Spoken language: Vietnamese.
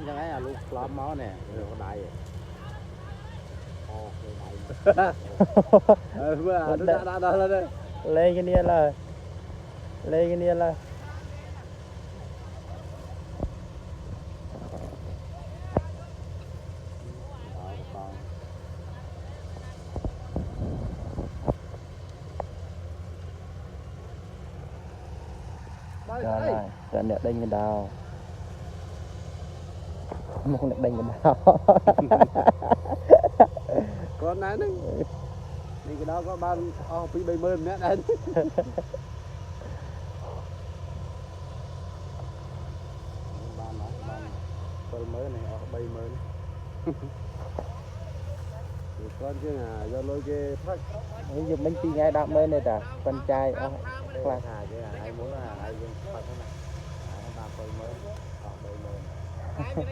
chẳng ấy lúc lót máu nè rồi có đài lên cái nia là lên cái nia là rồi này trận đẹp đánh cái đào không được đánh cái đào con này đấy đi cái đó có ban phi bay mơn nữa đây ban mới này bay mơn con chứ là do lôi cái phát ví dụ mình chỉ ngay đạp mới này ta con trai là chứ là ai muốn là ai phát cái này nó ban bay mới bay mơn